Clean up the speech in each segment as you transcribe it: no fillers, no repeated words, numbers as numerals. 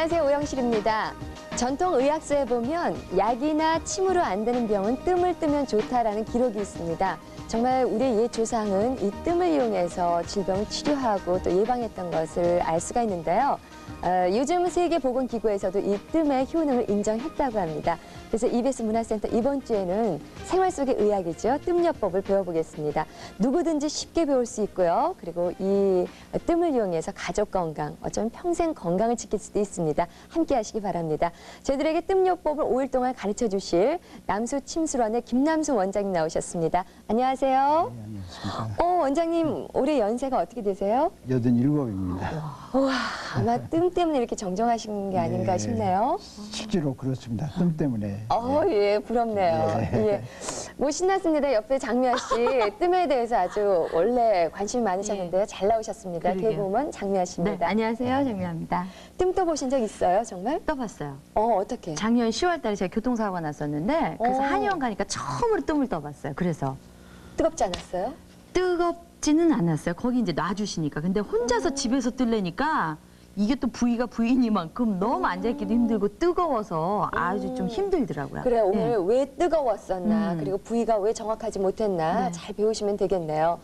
안녕하세요, 오영실입니다. 전통 의학서에 보면 약이나 침으로 안 되는 병은 뜸을 뜨면 좋다라는 기록이 있습니다. 정말 우리의 옛 조상은 이 뜸을 이용해서 질병을 치료하고 또 예방했던 것을 알 수가 있는데요. 요즘 세계보건기구에서도 이 뜸의 효능을 인정했다고 합니다. 그래서 EBS 문화센터 이번 주에는 생활 속의 의학이죠. 뜸요법을 배워보겠습니다. 누구든지 쉽게 배울 수 있고요. 그리고 이 뜸을 이용해서 가족 건강, 어쩌면 평생 건강을 지킬 수도 있습니다. 함께 하시기 바랍니다. 저희들에게 뜸요법을 5일 동안 가르쳐 주실 남수침술원의 김남수 원장님 나오셨습니다. 안녕하세요. 네, 안녕하십니까. 원장님, 올해 연세가 어떻게 되세요? 87입니다. 우와, 아마 뜸 때문에 이렇게 정정하신 게 아닌가 싶네요. 실제로 그렇습니다. 뜸 때문에. 예, 부럽네요. 예. 뭐 신났습니다. 옆에 장미아 씨, 뜸에 대해서 아주 원래 관심이 많으셨는데요. 잘 나오셨습니다. 그러게요. 대부분 장미아 씨입니다. 네, 안녕하세요. 장미아입니다. 뜸 떠보신 적 있어요, 정말? 떠봤어요. 어떻게? 작년 10월 달에 제가 교통사고가 났었는데 그래서 한의원 가니까 처음으로 뜸을 떠봤어요. 그래서 뜨겁지 않았어요? 뜨겁지는 않았어요. 거기 이제 놔주시니까. 근데 혼자서 집에서 뜰래니까 이게 또 부위가 부위니만큼 너무 앉아있기도 힘들고 뜨거워서 아주 좀 힘들더라고요. 그래, 오늘 네. 왜 뜨거웠었나, 그리고 부위가 왜 정확하지 못했나 네. 잘 배우시면 되겠네요.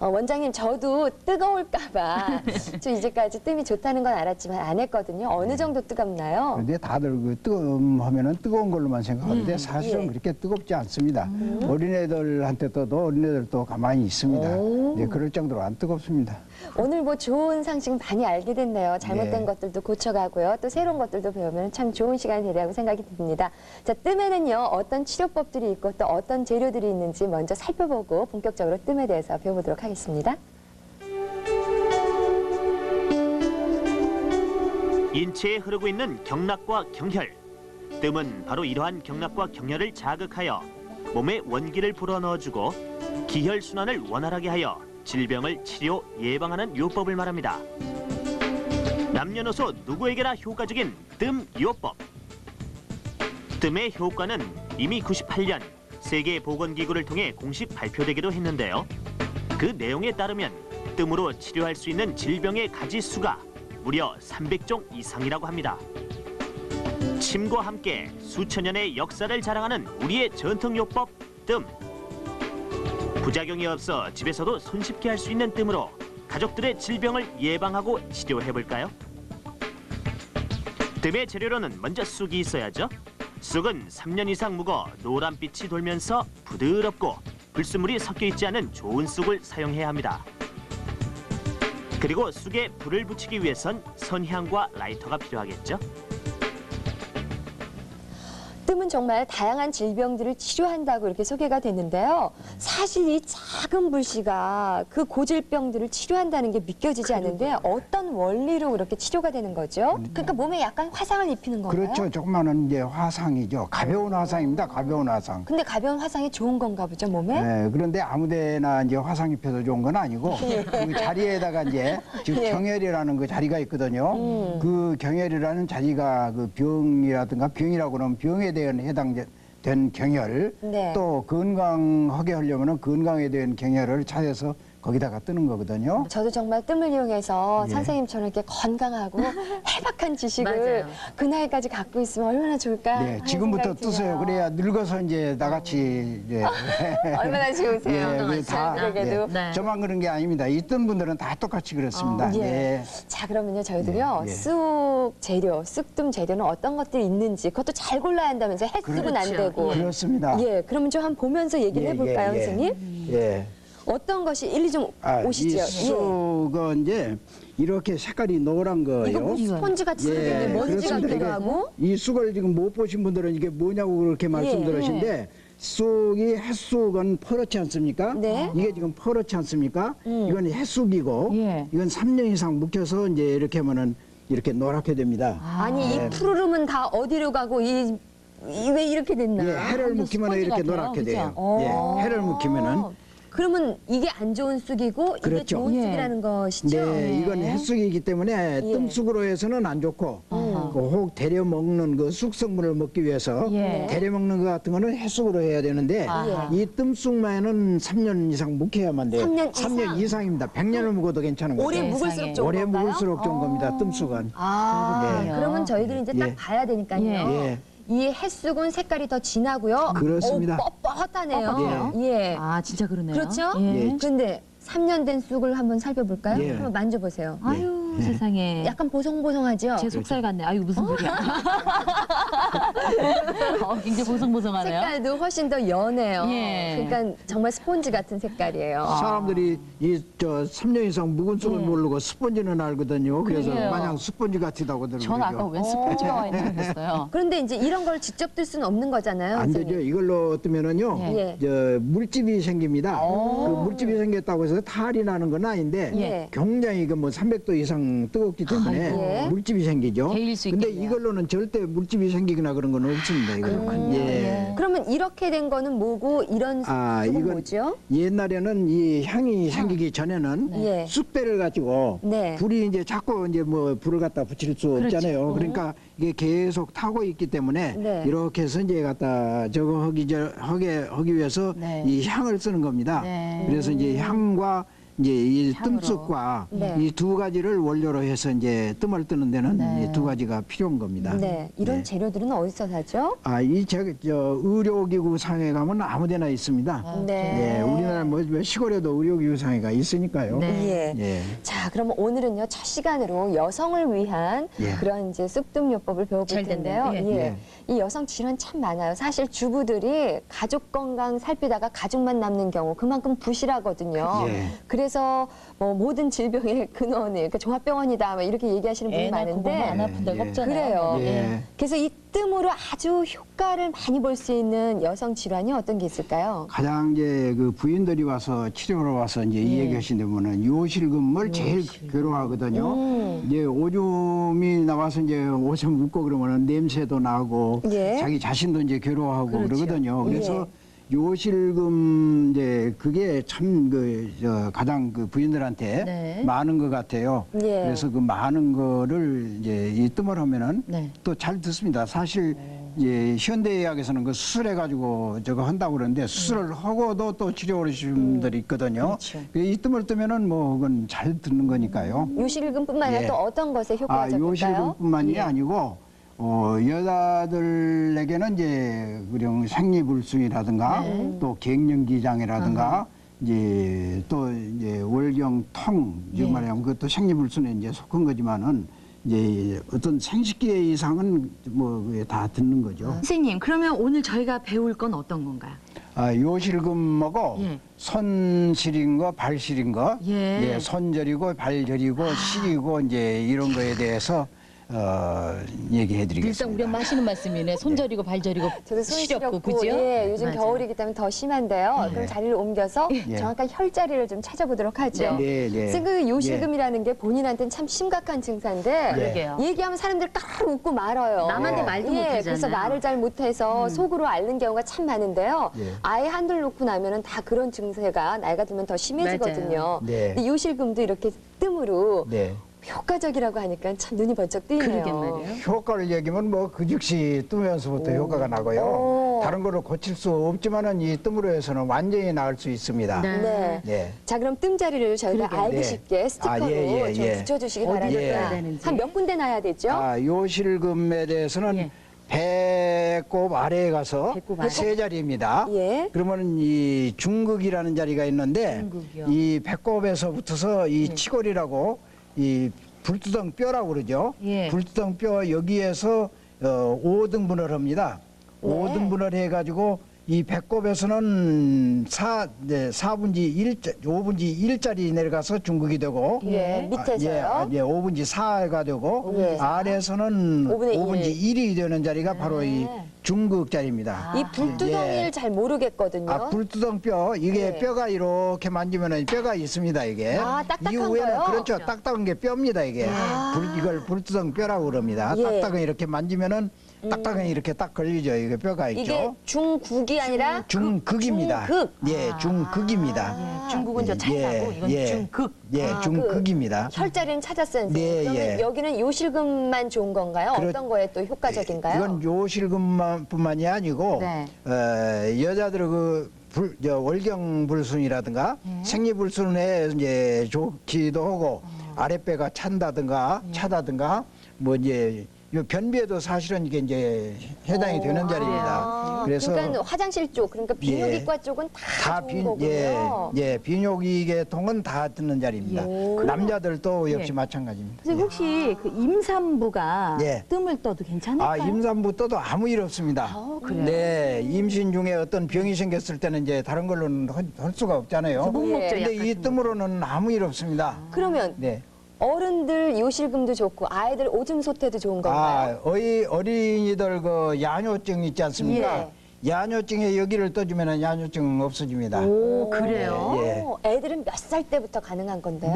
원장님, 저도 뜨거울까봐 저 이제까지 뜸이 좋다는 건 알았지만 안 했거든요. 어느 정도 뜨겁나요? 그런데 다들 그 뜨거움 하면은 뜨거운 걸로만 생각하는데 사실은 예. 그렇게 뜨겁지 않습니다. 어린애들한테도 어린애들도 가만히 있습니다. 네, 그럴 정도로 안 뜨겁습니다. 오늘 뭐 좋은 상식 많이 알게 됐네요. 잘못된 네. 것들도 고쳐가고요. 또 새로운 것들도 배우면 참 좋은 시간이 되리라고 생각이 듭니다. 자, 뜸에는요, 어떤 치료법들이 있고 또 어떤 재료들이 있는지 먼저 살펴보고 본격적으로 뜸에 대해서 배워보도록 하겠습니다. 인체에 흐르고 있는 경락과 경혈. 뜸은 바로 이러한 경락과 경혈을 자극하여 몸에 원기를 불어넣어주고 기혈순환을 원활하게 하여 질병을 치료, 예방하는 요법을 말합니다. 남녀노소 누구에게나 효과적인 뜸요법. 뜸의 효과는 이미 98년 세계보건기구를 통해 공식 발표되기도 했는데요. 그 내용에 따르면 뜸으로 치료할 수 있는 질병의 가지수가 무려 300종 이상이라고 합니다. 침과 함께 수천 년의 역사를 자랑하는 우리의 전통요법 뜸. 부작용이 없어 집에서도 손쉽게 할 수 있는 뜸으로 가족들의 질병을 예방하고 치료해볼까요? 뜸의 재료로는 먼저 쑥이 있어야죠. 쑥은 3년 이상 묵어 노란빛이 돌면서 부드럽고 불순물이 섞여 있지 않은 좋은 쑥을 사용해야 합니다. 그리고 쑥에 불을 붙이기 위해선 선향과 라이터가 필요하겠죠. 뜸은 정말 다양한 질병들을 치료한다고 이렇게 소개가 됐는데요. 사실 이 작은 불씨가 그 고질병들을 치료한다는 게 믿겨지지 않는데 어떤 원리로 그렇게 치료가 되는 거죠? 그러니까 몸에 약간 화상을 입히는 건가요? 그렇죠. 조그마한 이제 화상이죠. 가벼운 화상입니다. 가벼운 화상. 근데 가벼운 화상이 좋은 건가 보죠, 몸에? 네, 그런데 아무데나 이제 화상 입혀서 좋은 건 아니고 그 자리에다가 이제 즉 예. 경혈이라는 그 자리가 있거든요. 그 경혈이라는 자리가 그 병이라든가 병이라고 그러면 병에 대한 해당된 경혈 네. 또 건강하게 하려면 건강에 대한 경혈을 찾아서 거기다가 뜨는 거거든요. 저도 정말 뜸을 이용해서 예. 선생님처럼 이렇게 건강하고 해박한 지식을 맞아요. 그 나이까지 갖고 있으면 얼마나 좋을까? 네, 하는 지금부터 생각이 뜨세요. 드네요. 그래야 늙어서 이제 나같이 이제 얼마나 좋으세요? 그 다 그러게도. 네. 저만 그런 게 아닙니다. 있던 분들은 다 똑같이 그렇습니다. 예. 네. 자, 그러면요, 저희들요, 예, 예. 쑥 재료, 쑥뜸 재료는 어떤 것들이 있는지 그것도 잘 골라야 한다면서 햇쑥은 안 그렇죠. 되고. 그렇습니다. 예, 그러면 좀 한번 보면서 얘기를 예, 해볼까요, 예, 예. 선생님? 예. 어떤 것이 일리 좀 오시죠? 이 쑥은 이제 이렇게 색깔이 노란 거예요. 이거 뭐 스펀지 같이 예, 생겼는데 먼지 그렇습니다. 같기도 이게 하고. 이 쑥을 지금 못 보신 분들은 이게 뭐냐고 그렇게 말씀드리신데 쑥이 햇쑥은 퍼렇지 않습니까? 네. 이게 지금 퍼렇지 않습니까? 이건 햇쑥이고 예. 이건 3년 이상 묵혀서 이제 이렇게 하면은 이렇게 노랗게 됩니다. 아니, 이 푸르름은 다 어디로 가고 왜 이렇게 됐나? 예, 해를 묵히면 스펀지 이렇게 같아요. 노랗게 그죠? 돼요. 예, 해를 묵히면은 그러면 이게 안 좋은 쑥이고 이게 그렇죠. 좋은 예. 쑥이라는 것이죠? 네, 이건 햇쑥이기 때문에 예. 뜸쑥으로 해서는 안 좋고 혹 데려 먹는 그 쑥성분을 먹기 위해서 예. 데려 먹는 것 같은 거는 햇쑥으로 해야 되는데 아하. 이 뜸쑥만은 3년 이상 묵혀야만 돼요. 3년 3년 이상입니다. 100년을 묵어도 괜찮은 거죠. 오래 묵을수록 세상에. 좋은 오래 건가요? 묵을수록 좋은 겁니다. 뜸쑥은. 아, 네. 그러면 저희들이 이제 딱 예. 봐야 되니까요. 예. 이 햇쑥은 색깔이 더 진하고요. 그렇습니다. 뻣뻣하네요. 뻣뻣해요? 예. 아, 진짜 그러네요. 그렇죠? 예. 근데 3년 된 쑥을 한번 살펴볼까요? 예. 한번 만져보세요. 아유, 세상에. 약간 보송보송하죠? 제 속살 같네. 아유, 무슨 소리야. 굉장히 보송보송하네요. 색깔도 훨씬 더 연해요. 예. 그러니까 정말 스폰지 같은 색깔이에요. 사람들이 이 3년 이상 묵은 쑥을 모르고 스펀지는 알거든요. 그래서 그러게요. 마냥 스펀지 같이다고 들어요. 전 아까 웬 스펀지가 와 있는 줄 알았어요. 그런데 이제 이런 걸 직접 뜰 수는 없는 거잖아요. 안 선생님. 되죠. 이걸로 뜨면은요, 예. 저 물집이 생깁니다. 그 물집이 생겼다고 해서 탈이 나는 건 아닌데 예. 굉장히 그 뭐 300도 이상 뜨겁기 때문에 예. 물집이 생기죠. 데일 수 근데 있겠네요. 이걸로는 절대 물집이 생기거나 그런 건 없습니다. 이거는. 예. 그러면 이렇게 된 거는 뭐고 이런 아, 쑥은 이건 뭐죠? 옛날에는 이 향이 생기기 전에는 예. 쑥대를 가지고 네. 불이 이제 자꾸 이제 뭐 불을 갖다 붙일 수 없잖아요. 그러니까 이게 계속 타고 있기 때문에 네. 이렇게 해서 이제 갖다 저거 하기 위해서 네. 이 향을 쓰는 겁니다. 네. 그래서 이제 향과 이제 이 향으로. 뜸쑥과 네. 이 두 가지를 원료로 해서 이제 뜸을 뜨는 데는 네. 이 두 가지가 필요한 겁니다. 네. 이런 네. 재료들은 어디서 사죠? 저 의료기구 상에 가면 아무데나 있습니다. 네. 예, 우리나라 뭐 시골에도 의료기구 상회가 있으니까요. 네. 예. 예. 자, 그러면 오늘은요, 첫 시간으로 여성을 위한 예. 그런 이제 쑥뜸요법을 배워볼 잘 텐데요. 됐네요. 예. 예. 이 여성 질환 참 많아요. 사실 주부들이 가족 건강 살피다가 가족만 남는 경우 그만큼 부실하거든요. 예. 그래서 뭐 모든 질병의 근원이 그러니까 종합병원이다 막 이렇게 얘기하시는 분이 애 낳고 보면 안 많은데 아픈 데가 예. 없잖아요. 그래요. 예. 그래서 이 뜸으로 아주 효과를 많이 볼 수 있는 여성 질환이 어떤 게 있을까요? 가장 이제 그 부인들이 와서 치료로 와서 이제 이 얘기하시는 분은 요실금을 제일 괴로워하거든요. 이제 오줌이 나와서 이제 옷에 묻고 그러면은 냄새도 나고 예. 자기 자신도 이제 괴로워하고 그러거든요 그래서 요실금 이제 그게 참 가장 그 부인들한테 네. 많은 것 같아요. 예. 그래서 그 많은 거를 이제 이 뜸을 하면은 네. 또 잘 듣습니다. 사실 이제 현대의학에서는 그 수술해 가지고 저거 한다고 그러는데 수술을 하고도 또 치료를 해주신 분들이 있거든요. 그렇죠. 이 뜸을 뜨면은 뭐 그건 잘 듣는 거니까요. 요실금뿐만 아니라 예. 또 어떤 것에 아, 효과적일까요? 요실금뿐만이 예. 아니고 여자들에게는 이제 그냥 생리불순이라든가 또 갱년기장애라든가 이제 또 이제 월경통 이 말하면 그것도 생리불순에 이제 속한 거지만은 이제 어떤 생식기 이상은 뭐 다 듣는 거죠. 선생님, 그러면 오늘 저희가 배울 건 어떤 건가요? 아, 요실금하고 예. 손 시린 거, 발 시린 거, 예. 손 저리고 발 저리고 시리고 이제 이런 거에 대해서 얘기해 드리겠습니다. 일단 우리 엄마 하시는 말씀이네. 손 저리고 발 저리고 저도 손 시렵고, 시렵고, 그죠? 예, 요즘 맞아요. 겨울이기 때문에 더 심한데요. 그럼 자리를 옮겨서 예. 정확한 혈자리를 좀 찾아보도록 하죠. 네, 네. 선생님, 그 요실금이라는 게 본인한테는 참 심각한 증상인데 그러게요. 얘기하면 사람들 까르르 웃고 말아요. 남한테 말도 못하잖아요. 그래서 말을 잘 못해서 속으로 앓는 경우가 참 많은데요. 예. 아예 한둘 놓고 나면은 다 그런 증세가 나이가 들면 더 심해지거든요. 맞아요. 네. 근데 요실금도 이렇게 뜸으로 네. 효과적이라고 하니까 참 눈이 번쩍 뜨이네요. 그러게 말이에요. 효과를 얘기하면 뭐 그 즉시 뜨면서부터 효과가 나고요. 오. 다른 거를 고칠 수 없지만은 이 뜸으로 해서는 완전히 나을 수 있습니다. 네. 네. 네. 자, 그럼 뜸자리를 저희가 그러게요. 알기 네. 쉽게 스티커로 아, 예, 좀 예. 붙여주시기 어디에 바랍니다. 놔야 되는지. 한 몇 군데 놔야 되죠? 아, 요실금에 대해서는 예. 배꼽 아래에 가서 배꼽 아래. 세 자리입니다. 예. 그러면은 이 중극이라는 자리가 있는데 중극이요. 이 배꼽에서 붙어서 이 치골이라고 이 불두덩 뼈라고 그러죠. 예. 불두덩 뼈 여기에서 5등분을 합니다. 네. 5등분을 해가지고 이 배꼽에서는 4분지 1, 5분지 1짜리 내려가서 중극이 되고 예, 밑에서요. 5분지 4가 되고 예. 아래에서는 5분의 5분지 1. 1이 되는 자리가 바로 이 중극 자리입니다. 이 불두덩이를 예. 잘 모르겠거든요. 아, 불두덩 뼈 이게 네. 뼈가 이렇게 만지면은 뼈가 있습니다 이게. 아, 딱딱한 이후에는 거요? 그렇죠. 딱딱한 게 뼈입니다 이게. 아. 이걸 불두덩 뼈라고 그럽니다. 예. 딱딱한 이렇게 만지면은 딱딱하게 이렇게 딱 걸리죠. 이게 뼈가 있죠. 이게 중국이 아니라 중극입니다. 중극. 예, 중극입니다. 예, 중국은 저 차이나고 이건 중극. 예, 아, 중극입니다. 혈자리는 찾았어요. 선생님. 네, 그러면 예. 여기는 요실금만 좋은 건가요? 어떤 거에 또 효과적인가요? 이건 요실금뿐만이 아니고 네. 여자들 월경불순이라든가 생리불순에 이제 좋기도 하고 아랫배가 찬다든가 차다든가 뭐 이제 요 변비에도 사실은 이게 이제 해당이 되는 자리입니다. 그래서 그러니까 화장실 쪽, 그러니까 비뇨기과 쪽은 다 좋은 거군요. 비뇨기계통은 다 듣는 자리입니다. 남자들도 역시 예. 마찬가지입니다. 선생님 혹시 그 임산부가 예. 뜸을 떠도 괜찮을까요? 임산부 떠도 아무 일 없습니다. 그래요? 네, 임신 중에 어떤 병이 생겼을 때는 이제 다른 걸로는 할 수가 없잖아요. 목 먹죠, 근데 약 이 같은 뜸으로는 아무 일 없습니다. 그러면 네. 어른들 요실금도 좋고 아이들 오줌 소태도 좋은 건가요? 어린이들 그 야뇨증 있지 않습니까? 야뇨증에 여기를 떠주면 야뇨증 없어집니다. 오, 그래요? 예. 애들은 몇 살 때부터 가능한 건데요?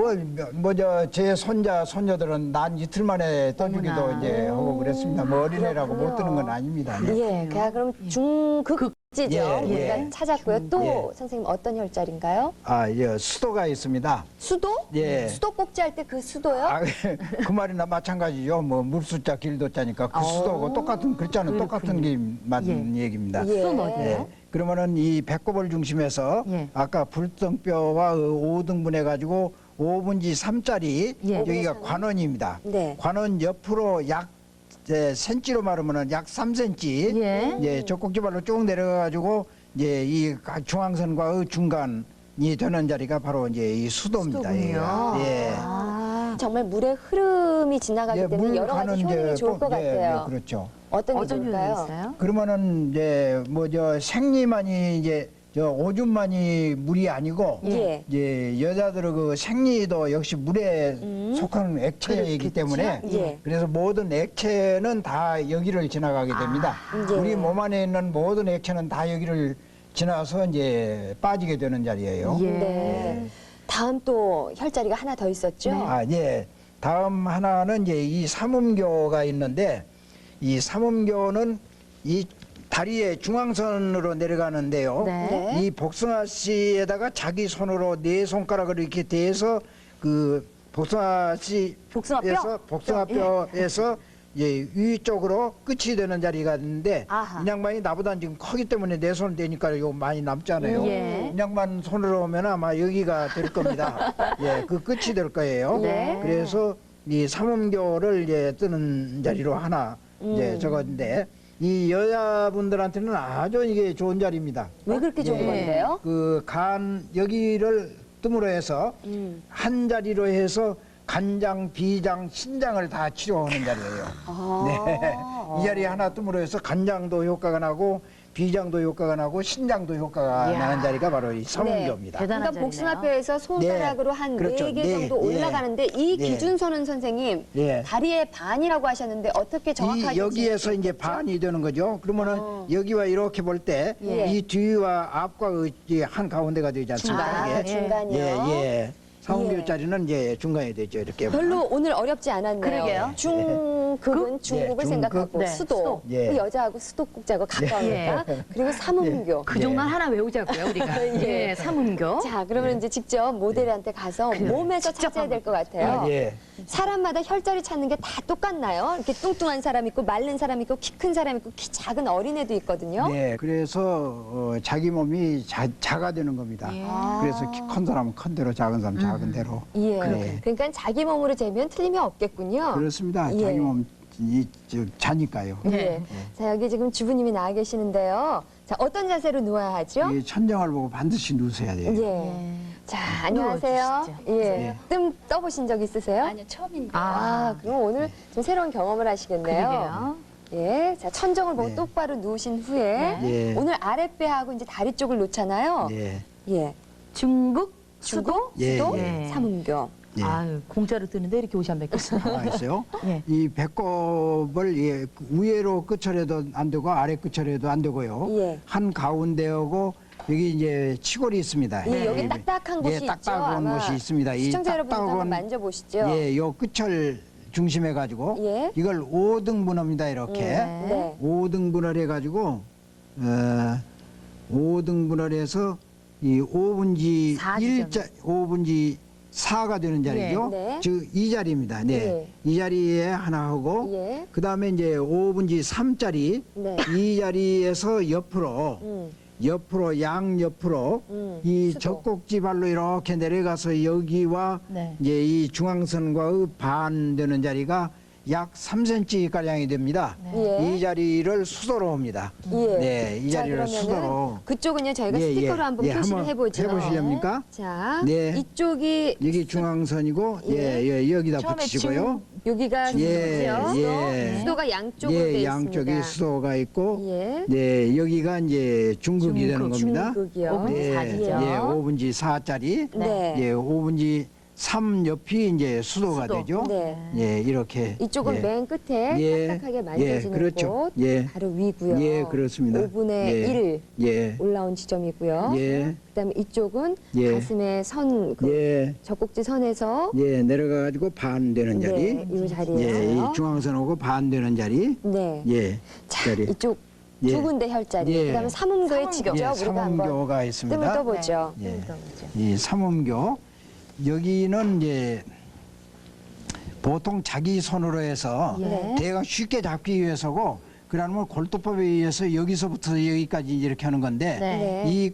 제 손녀들은 난 이틀 만에 떠주기도 어머나. 이제 하고 그랬습니다. 뭐 어린애라고 못 뜨는 건 아닙니다. 네. 예, 그럼 중극지죠. 예, 우리가 예. 찾았고요. 또 예. 선생님 어떤 혈자리인가요? 수도가 있습니다. 수도? 예. 수도꼭지 할 때 그 수도요? 그 말이나 마찬가지죠. 뭐 물수자 길도자니까 그 수도고 똑같은 글자는 똑같은 게 맞는 얘기입니다. 예. 수도는 어디예요? 그러면은 이 배꼽을 중심해서 예. 아까 불등뼈와 5등분 해가지고 5분지 3짜리 예. 여기가 관원입니다. 네. 관원 옆으로 약 센치로 말하면은 약 3cm 예. 젖꼭지발로 쭉 내려가지고 이제 이 중앙선과의 중간이 되는 자리가 바로 이제 이 수도입니다. 수도군요. 예. 정말 물의 흐름이 지나가기 때문에 물 여러 가지 가는 효능이 이제 좋을 것 같아요. 그렇죠. 어떤 게 어떤 효능이 좋을까요? 있어요? 그러면은 이제 생리만이 이제 오줌만이 물이 아니고 예. 이제 여자들의 그 생리도 역시 물에 속하는 액체이기 때문에 예. 그래서 모든 액체는 다 여기를 지나가게 됩니다. 예. 우리 몸 안에 있는 모든 액체는 다 여기를 지나서 이제 빠지게 되는 자리예요. 예. 네. 다음 또 혈자리가 하나 더 있었죠? 예. 다음 하나는 이제 이 삼음교가 있는데 이 삼음교는 이 다리의 중앙선으로 내려가는데요. 네. 이 복숭아씨에다가 자기 손으로 네 손가락을 이렇게 대서 그 복숭아뼈에서 이제 위쪽으로 끝이 되는 자리가 있는데 아하. 이 양반이 나보다 지금 크기 때문에 내 손을 대니까 요 많이 남잖아요. 예. 이 양반 손으로 오면 아마 여기가 될 겁니다. 예, 그 끝이 될 거예요. 네. 그래서 이 삼음교를 이제 뜨는 자리로 하나 이제 적었는데 이 여자분들한테는 아주 이게 좋은 자리입니다. 왜 그렇게 좋은 예. 건데요? 그 여기를 뜸으로 해서 한 자리로 해서 간장, 비장, 신장을 다 치료하는 자리예요. 네. 이 자리 하나 뜸으로 해서 간장도 효과가 나고 비장도 효과가 나고 신장도 효과가 이야. 나는 자리가 바로 이 삼음교입니다. 대단한 그러니까 자리네요. 복숭아뼈에서 손가락으로 네. 한 그렇죠. 4개 네. 정도 예. 올라가는데 이 예. 기준선은 선생님 예. 다리의 반이라고 하셨는데 어떻게 정확하게 여기에서 이제 지으셨죠? 반이 되는 거죠. 그러면은 여기와 이렇게 볼 때 이 예. 뒤와 앞과 한 가운데가 되지 않습니까? 중간, 이게? 중간이요. 예. 삼음교짜리는 이제 중간이 되죠. 이렇게. 별로 오늘 어렵지 않았네요. 그러게요. 중극은 중국을 예, 생각하고 네, 수도, 수도. 예. 그 여자하고 수도꼭지하고 가까우니까 그리고 삼음교. 그 정도는 하나 외우자고요, 우리가. 예. 예, 삼음교. 자, 그러면 이제 직접 모델한테 가서 몸에서 찾아야 될 것 같아요. 예. 사람마다 혈자리 찾는 게 다 똑같나요? 이렇게 뚱뚱한 사람 있고 마른 사람 있고 키 큰 사람 있고 키 작은 어린애도 있거든요. 네, 그래서 자기 몸이 자가 되는 겁니다. 그래서 키 큰 사람은 큰 대로, 작은 사람은 작은 대로. 예. 그렇게. 그러니까 자기 몸으로 재면 틀림이 없겠군요. 그렇습니다. 예. 자기 몸이 자니까요. 예. 자, 여기 지금 주부님이 나와 계시는데요. 자, 어떤 자세로 누워야 하죠? 이 천정을 보고 반드시 누우셔야 돼요. 예. 자, 안녕하세요. 누워주시죠. 예. 네. 뜸 떠보신 적 있으세요? 아니요, 처음인데. 아, 그럼 오늘 좀 새로운 경험을 하시겠네요. 그러게요. 예. 자, 천정을 보고 네. 똑바로 누우신 후에 예. 오늘 아랫배하고 이제 다리 쪽을 놓잖아요. 예. 예. 중국, 주고, 예, 수도, 예. 삼음교. 예. 아유, 공짜로 뜨는데 이렇게 옷이 안 벗겼어요. 하나 있어요. 예. 이 배꼽을 위에로 끝처리도 안 되고 아래 끝처리도 안 되고요. 예. 한 가운데하고 여기 이제 치골이 있습니다. 예, 여기 딱딱한 곳이 예, 있죠. 딱딱한 아마 곳이 있습니다. 이 시청자 여러분도 한번 딱딱한 만져보시죠. 예, 요 끝을 중심해 가지고 예. 이걸 5등분합니다. 이렇게 네. 5등분을 해 가지고 5등분을 해서 이 5분지 4 1자 5분지 4가 되는 자리죠. 네. 즉 이 자리입니다. 네. 예. 이 자리에 하나 하고 예. 그다음에 이제 5분지 3짜리 네. 이 자리에서 옆으로 옆으로 양옆으로 이 수도. 젖꼭지 발로 이렇게 내려가서 여기와 네. 이제 이 중앙선과의 반 되는 자리가 약 3cm 가량이 됩니다. 예. 이 자리를 수도로 옵니다. 예. 네, 이 자, 자리를 그러면은 수도로. 그쪽은요 저희가 예, 스티커로 예. 한번 예, 표시를 한번 해보죠. 해보시렵니까? 자, 네. 이쪽이 여기 중앙선이고 예. 예, 여기다 처음에 붙이시고요. 여기가 예, 수도죠. 예. 수도가 양쪽으로 예, 돼 양쪽에 있습니다. 수도가 있고 예. 네, 여기가 이제 중극이 되는 겁니다. 중극이요. 5분지 4죠. 예, 5분지 4짜리. 네. 예, 5분지 3 옆이 이제 수도가 수도. 되죠. 네. 예, 이렇게. 이쪽은 예. 맨 끝에 예. 딱딱하게 만져지는 예, 그렇죠. 곳 예. 바로 위고요. 예, 그렇습니다. 5분의 예. 1 예. 올라온 지점이고요. 예. 그다음에 이쪽은 예. 가슴의 선, 그 예. 젖꼭지 선에서 예, 내려가 가지고 반 되는 자리. 네, 이 예, 자리예요. 이 중앙선하고 반 되는 자리. 네. 예. 자, 자리. 이쪽 예. 두 군데 혈자리. 예. 그다음에 삼음교에 직접 예, 우리가 한번 삼음교가 뜸을 있습니다. 떠보죠. 예. 네. 이 삼음교 여기는 이제 보통 자기 손으로 해서 예. 대가 쉽게 잡기 위해서고 그러면 골도법에 의해서 여기서부터 여기까지 이렇게 하는 건데 네. 네.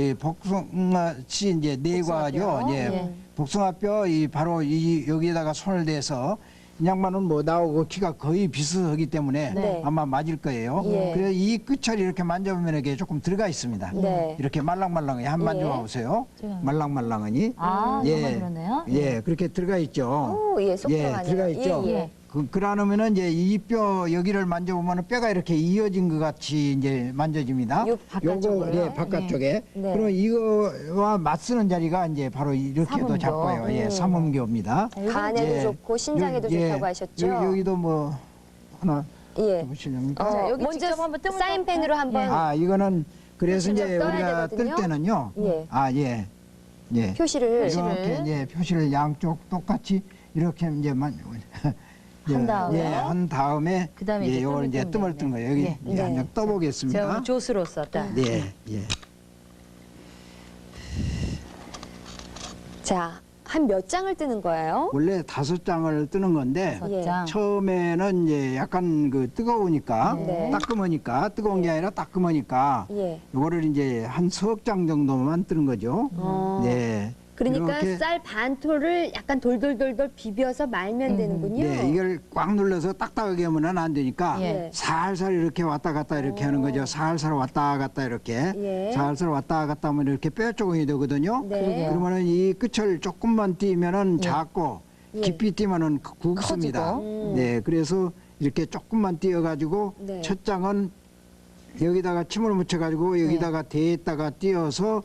이 복숭아씨 이제 내과죠. 복숭아뼈. 예. 예. 복숭아뼈 이 바로 이 여기에다가 손을 대서 이 양반은 뭐 나오고 키가 거의 비슷하기 때문에 네. 아마 맞을 거예요. 예. 그래서 이 끝을 이렇게 만져보면 이게 조금 들어가 있습니다. 네. 이렇게 말랑말랑하니 한 예. 만져봐 보세요. 말랑말랑하니. 아, 정말 그러네요. 예, 그렇게 들어가 있죠. 오, 예, 쏙 예, 들어가네요. 들어가 있죠. 예, 예. 그러면은 이제 이 뼈 여기를 만져보면 뼈가 이렇게 이어진 것 같이 이제 만져집니다. 요 바깥쪽으로요? 요거, 예, 바깥쪽에. 네. 그럼 이거와 맞쓰는 자리가 이제 바로 이렇게도 삼음교. 잡고요. 예, 삼음교입니다. 간에도 예. 좋고 신장에도 예, 좋다고 하셨죠? 여기도 뭐 하나 예. 보시렵니까? 자, 여기 먼저 직접 한번 뜸을 사인펜으로 떠볼까요? 한번 아, 이거는 그래서 표시를 이제 떠야 우리가 되거든요. 뜰 때는요. 예. 아, 예. 예. 표시를 이렇게 이제 표시를 양쪽 똑같이 이렇게 이제 한 다음에. 예, 한 다음에 그다음에 예, 이제 요걸 뜸을 이제 뜨면 뜸을 뜬 거예요. 여기 예. 이제 한장 제가 떠보겠습니다. 오늘 조수로서 딱. 네, 예. 자, 한 몇 장을 뜨는 거예요? 원래 5장을 뜨는 건데 예. 장. 처음에는 이제 약간 그 뜨거우니까 네. 따끔하니까 뜨거운 게 아니라 따끔하니까 예. 요거를 이제 한 3장 정도만 뜨는 거죠. 어. 네. 그러니까 이렇게, 쌀 반토를 약간 돌돌돌돌 비벼서 말면 되는군요. 네, 이걸 꽉 눌러서 딱딱하게 하면 안 되니까 예. 살살 이렇게 왔다 갔다 이렇게 하는 거죠. 살살 왔다 갔다 이렇게. 예. 살살 왔다 갔다 하면 이렇게 뼈 조각이 되거든요. 네. 그러면은 이 끝을 조금만 띄면은 작고 예. 깊이 띄면은 굵습니다. 커지고. 네, 그래서 이렇게 조금만 띄어가지고 네. 첫 장은 여기다가 침을 묻혀가지고 여기다가 대에다가 띄어서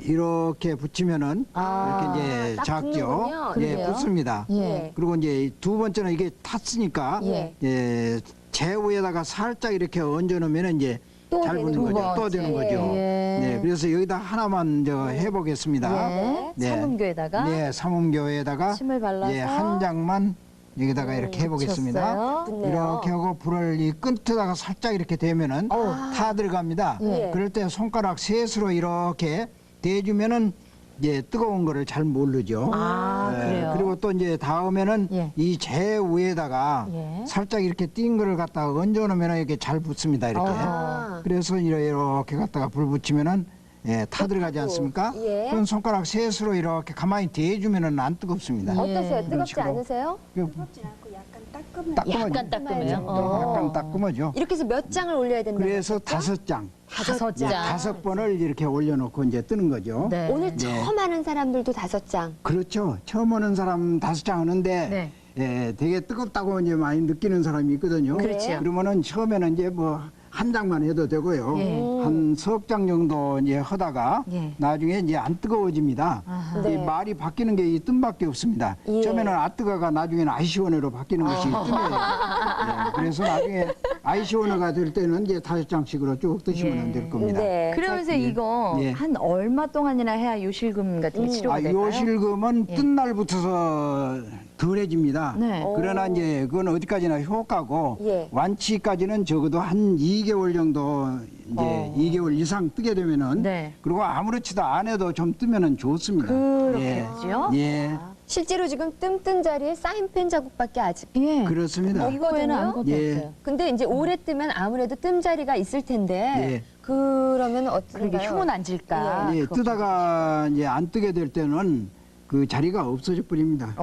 이렇게 붙이면은 이렇게 이제 딱 작죠. 붙는군요. 예, 그러게요. 붙습니다. 예. 그리고 이제 두 번째는 이게 탔으니까 예. 예, 제우에다가 살짝 이렇게 얹어 놓으면 이제 또 잘 되는 붙는 거죠. 또 번째. 되는 거죠. 예. 네, 그래서 여기다 하나만 저 해보겠습니다. 예. 네. 삼음교에다가 네, 삼음교에다가 침을 발라서 예, 한 장만 여기다가 이렇게 해보겠습니다. 붙였어요. 붙네요. 이렇게 하고 불을 이 끝에다가 살짝 이렇게 대면은 타 들어갑니다. 예. 그럴 때 손가락 셋으로 이렇게 대주면은 이제 뜨거운 거를 잘 모르죠. 아, 예, 그래요. 그리고 또 이제 다음에는 예. 이 제 위에다가 예. 살짝 이렇게 띈 거를 갖다가 얹어 놓으면 이렇게 잘 붙습니다. 이렇게. 아. 그래서 이렇게 갖다가 불 붙이면은 예, 타 들어가지 않습니까? 예. 그럼 손가락 셋으로 이렇게 가만히 대주면은 안 뜨겁습니다. 어떠세요? 이런 뜨겁지 식으로. 않으세요? 따끔하죠. 약간 따끔해요. 약간 따끔하죠. 이렇게 해서 몇 장을 올려야 된다고 그래서 하셨죠? 5장. 다섯 예, 장. 5번을 이렇게 올려놓고 이제 뜨는 거죠. 네. 오늘 처음 하는 사람들도 5장. 그렇죠. 처음 오는 사람 5장 하는데 네. 예, 되게 뜨겁다고 이제 많이 느끼는 사람이 있거든요. 그렇죠. 그러면은 처음에는 이제 뭐 한 장만 해도 되고요. 예. 한 석 장 정도 이제 하다가 예. 나중에 이제 안 뜨거워집니다. 아하. 네. 이 말이 바뀌는 게 이 뜸밖에 없습니다. 예. 처음에는 뜨거가 나중에는 아이시원으로 바뀌는 것이 뜸이에요. 예, 그래서 나중에 아이시원어가 될 때는 이제 5장씩으로 쭉 뜨시면 될 겁니다. 네. 그러면서 이거 예. 한 얼마 동안이나 해야 요실금 같은 게 치료가 아, 될까요? 요실금은 예. 뜬 날부터서 덜해집니다. 네. 그러나 이제 그건 어디까지나 효과고 예. 완치까지는 적어도 한 2개월 정도 이제 2개월 이상 뜨게 되면은 네. 그리고 아무렇지도 않아도 좀 뜨면은 좋습니다. 그렇겠죠? 예. 실제로 지금 뜸 뜬 자리에 사인펜 자국밖에 아직. 예. 그렇습니다. 이거에는 아무것도 예. 없어요. 근데 이제 오래 뜨면 아무래도 뜸 자리가 있을 텐데 예. 그러면 그러게 어떤가요? 흉은 안 질까? 예, 그거. 뜨다가 이제 안 뜨게 될 때는 그 자리가 없어져 버립니다.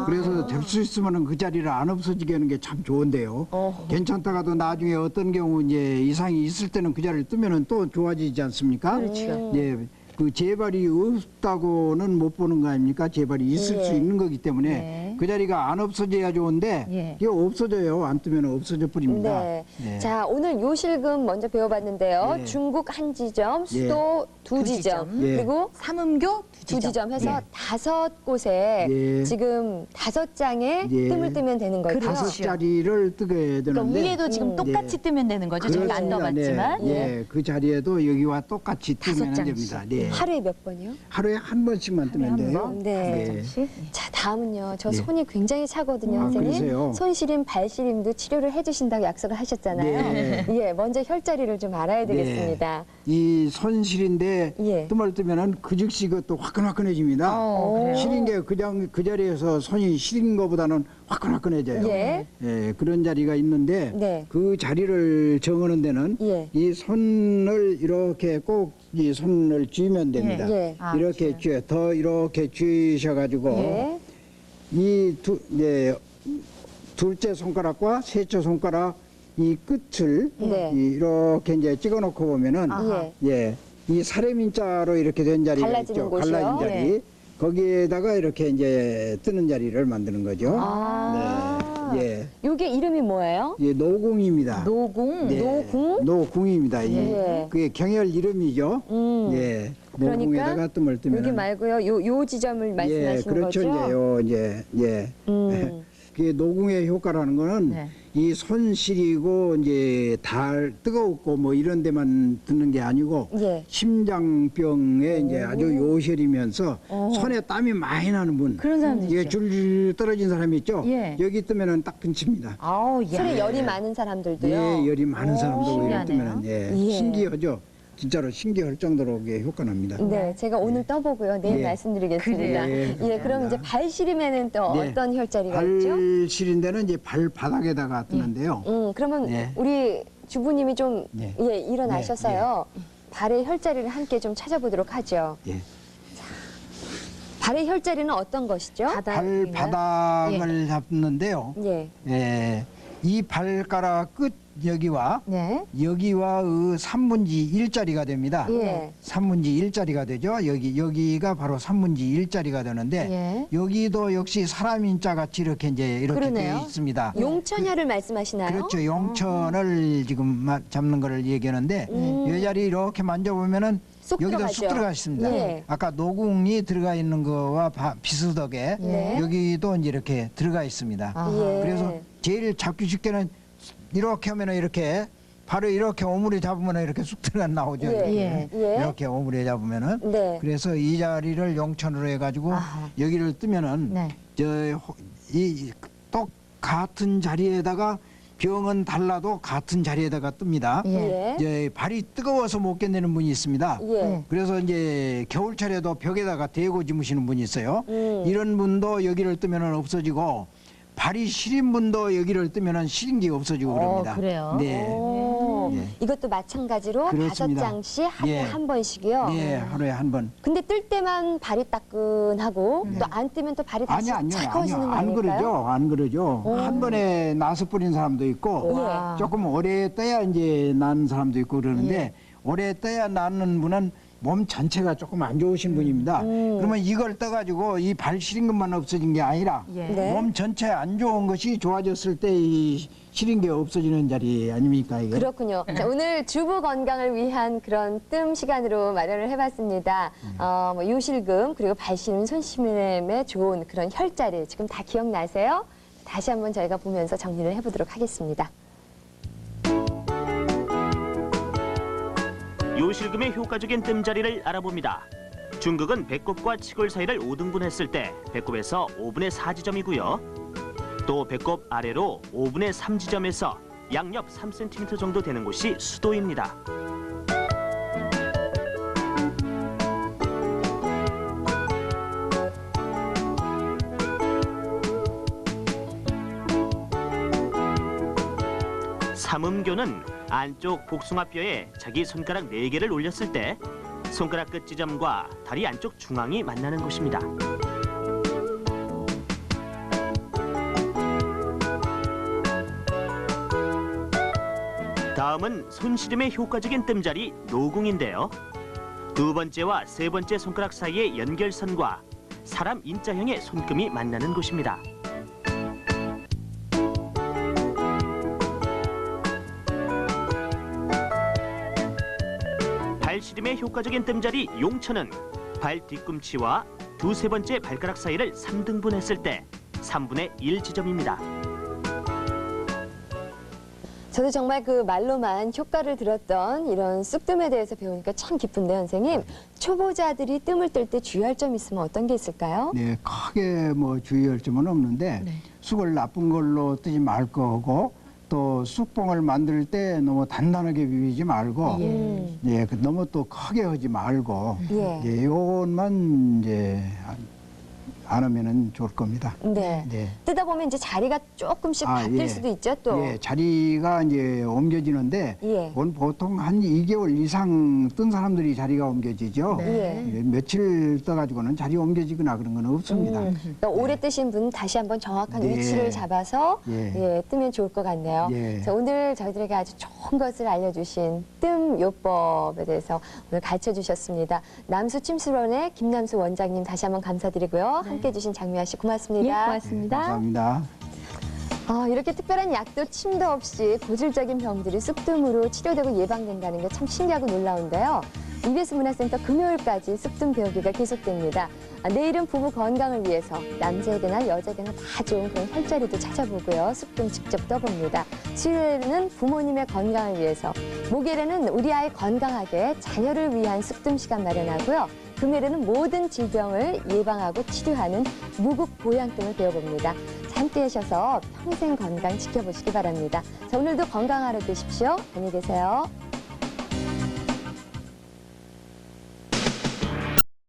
그래서 될 수 있으면은 그 자리를 안 없어지게 하는 게 참 좋은데요. 괜찮다가도 나중에 어떤 경우 이제 이상이 있을 때는 그 자리를 뜨면은 또 좋아지지 않습니까? 그렇죠. 예. 그 재발이 없다고는 못 보는 거 아닙니까? 재발이 있을 예. 수 있는 거기 때문에 네. 그 자리가 안 없어져야 좋은데 예. 이게 없어져요. 안 뜨면 없어져 버립니다. 네. 예. 자, 오늘 요실금 먼저 배워봤는데요. 예. 중국 한 지점, 수도 두 지점, 예. 그리고 삼음교 두 지점 해서 예. 5곳에 예. 지금 5장에 예. 뜸을 뜨면 되는 거죠. 그렇죠. 5자리를 뜨게 되는데 그러니까 위에도 지금 똑같이 뜨면 되는 거죠. 저희가 안 그렇습니다. 넣어봤지만. 네. 예, 그 자리에도 여기와 똑같이 뜨면 5장씩. 됩니다. 네. 하루에 몇 번이요? 하루에 한 번씩만 뜨면 한 돼요. 번? 네. 네. 자, 다음은요. 저 네. 손이 굉장히 차거든요, 아, 선생님. 그러세요? 손시림, 발시림도 치료를 해주신다고 약속을 하셨잖아요. 네. 예, 먼저 혈자리를 좀 알아야 되겠습니다. 이 손실인데 예. 뜸을 뜨면은 그 즉시 그것도 화끈화끈해집니다. 그래요? 시린 게 그 자리에서 손이 시린 것보다는 화끈화끈해져요. 예. 예, 그런 자리가 있는데 네. 그 자리를 정하는 데는 예. 이 손을 이렇게 꼭 이 손을 쥐면 됩니다. 예. 아, 이렇게 쥐어 더 이렇게 쥐셔가지고 예. 둘째 손가락과 셋째 손가락 이 끝을 네. 이렇게 이제 찍어놓고 보면은 아하. 예, 이 사례민자로 이렇게 된 자리가 갈라지는 있죠. 곳이요? 갈라진 자리. 네. 거기에다가 이렇게 이제 뜨는 자리를 만드는 거죠. 아. 네, 예, 요게 이름이 뭐예요? 예, 노궁입니다. 노공. 네, 노궁? 노궁입니다. 예. 그게 경혈 이름이죠. 예, 그러니까 노궁에다가 뜸을 뜨면 여기 말고요. 요 지점을 말씀하시는 예, 그렇죠. 거죠? 이제 예. 음. 그게 노궁의 효과라는 거는 네. 이 손 시리고 이제 뜨겁고 뭐 이런 데만 드는 게 아니고 예. 심장병에 이제 아주 요실이면서 손에 땀이 많이 나는 분. 그런 사람들 이게 있죠. 줄 떨어진 사람이 있죠. 예. 여기 뜨면은 딱 끊칩니다. 아우, 야. 손에 열이 많은 사람들도요. 예, 열이 많은 사람도 여기 신기하네요. 뜨면은 예, 예. 신기하죠. 진짜로 신기할 정도로 그게 효과납니다. 네, 제가 오늘 떠보고요. 내일 예. 말씀드리겠습니다. 그래요. 예, 그럼 이제 발시림에는 또 네. 어떤 혈자리가 있죠? 발 시린 데는 이제 발바닥에다가 뜨는데요. 그러면 네. 우리 주부님이 좀 네. 예, 일어나셔서요. 발의 혈자리를 함께 좀 찾아보도록 하죠. 예. 발의 혈자리는 어떤 것이죠? 발바닥을 잡는데요. 예. 예, 이 발가락 끝 여기와 네. 여기와 그 3분지 1짜리가 됩니다. 예. 3분지 1짜리가 되죠. 여기가 바로 3분지 1짜리가 되는데 예. 여기도 역시 사람인자 같이 이렇게 이제 그러네요. 되어 있습니다. 용천혈을 말씀하시나요? 그렇죠. 용천을 지금 잡는 거를 얘기하는데 이 자리 이렇게 만져보면은 쑥 여기도 들어가죠. 쑥 들어가 있습니다. 예. 아까 노궁이 들어가 있는 거와 비슷하게 네. 여기도 이제 이렇게 들어가 있습니다. 예. 그래서 제일 잡기 쉽게는 이렇게 하면은 이렇게 바로 이렇게 오므리 잡으면 이렇게 쑥 들어가 나오죠. 예. 예. 이렇게 오므리 잡으면은 네. 그래서 이 자리를 용천으로 해가지고 아하. 여기를 뜨면은 네. 이 똑같은 자리에다가 병은 달라도 같은 자리에다가 뜹니다. 예. 예. 이제 발이 뜨거워서 못 견디는 분이 있습니다. 예. 그래서 이제 겨울철에도 벽에다가 대고 주무시는 분이 있어요. 이런 분도 여기를 뜨면은 없어지고 발이 시린 분도 여기를 뜨면은 시린 게 없어지고 그럽니다. 그래요? 네. 오, 예. 이것도 마찬가지로 그렇습니다. 5장씩 하루에 예. 한 번씩이요. 네, 하루에 한 번. 근데 뜰 때만 발이 따끈하고 또 안 뜨면 또 발이 다시 아니요. 차가워지는 거 안 아닐까요? 그러죠. 안 그러죠. 한 번에 나서 뿌린 사람도 있고 와. 조금 오래 떠야 이제 난 사람도 있고 그러는데 오래 떠야 나는 분은 몸 전체가 조금 안 좋으신 분입니다. 그러면 이걸 떠가지고 이 발 시린 것만 없어진 게 아니라 예. 네. 몸 전체 안 좋은 것이 좋아졌을 때 이 시린 게 없어지는 자리 아닙니까 이게? 그렇군요. 자, 오늘 주부 건강을 위한 그런 뜸 시간으로 마련을 해봤습니다. 뭐 요실금 그리고 발시림, 손시림에 좋은 그런 혈자리 지금 다 기억나세요? 다시 한번 저희가 보면서 정리를 해보도록 하겠습니다. 요실금의 효과적인 뜸자리를 알아봅니다. 중극은 배꼽과 치골 사이를 5등분했을 때 배꼽에서 5분의 4지점이고요. 또 배꼽 아래로 5분의 3지점에서 양옆 3cm 정도 되는 곳이 수도입니다. 삼음교는 안쪽 복숭아뼈에 자기 손가락 4개를 올렸을 때 손가락 끝 지점과 다리 안쪽 중앙이 만나는 곳입니다. 다음은 손시름에 효과적인 뜸자리 노궁인데요. 두 번째와 세 번째 손가락 사이의 연결선과 사람 인자형의 손금이 만나는 곳입니다. 발시름에 효과적인 뜸자리 용천은 발 뒤꿈치와 두세 번째 발가락 사이를 3등분했을 때 3분의 1 지점입니다. 저도 정말 그 말로만 효과를 들었던 이런 쑥뜸에 대해서 배우니까 참 기쁜데요, 선생님. 초보자들이 뜸을 뜰 때 주의할 점이 있으면 어떤 게 있을까요? 네, 크게 뭐 주의할 점은 없는데 쑥을 나쁜 걸로 뜨지 말 거고 또 쑥봉을 만들 때 너무 단단하게 비비지 말고 예, 너무 또 크게 하지 말고 예. 예, 요것만 이제 안 하면은 좋을 겁니다. 네. 네. 뜨다 보면 이제 자리가 조금씩 아, 바뀔 예. 수도 있죠, 또. 예, 자리가 이제 옮겨지는데 예. 보통 한 2개월 이상 뜬 사람들이 자리가 옮겨지죠. 예. 예, 며칠 떠가지고는 자리 옮겨지거나 그런 건 없습니다. 그러니까 오래 뜨신 분은 다시 한번 정확한 네. 위치를 잡아서 예. 예, 뜨면 좋을 것 같네요. 예. 자, 오늘 저희들에게 아주 좋은 것을 알려주신 뜸 요법에 대해서 오늘 가르쳐 주셨습니다. 남수 침수론의 김남수 원장님 다시 한번 감사드리고요. 함께 해주신 장미아 씨 고맙습니다. 예, 고맙습니다. 감사합니다. 이렇게 특별한 약도 침도 없이 고질적인 병들이 쑥뜸으로 치료되고 예방된다는 게 참 신기하고 놀라운데요. EBS 문화센터 금요일까지 쑥뜸 배우기가 계속됩니다. 내일은 부부 건강을 위해서 남자에게나 여자에게나 다 좋은 그런 혈자리도 찾아보고요. 쑥뜸 직접 떠봅니다. 수요일에는 부모님의 건강을 위해서, 목요일에는 우리 아이 건강하게 자녀를 위한 쑥뜸 시간 마련하고요. 금요일에는 모든 질병을 예방하고 치료하는 무국 보양뜸을 배워봅니다. 자, 함께 하셔서 평생 건강 지켜보시기 바랍니다. 자, 오늘도 건강한 하루 되십시오. 안녕히 계세요.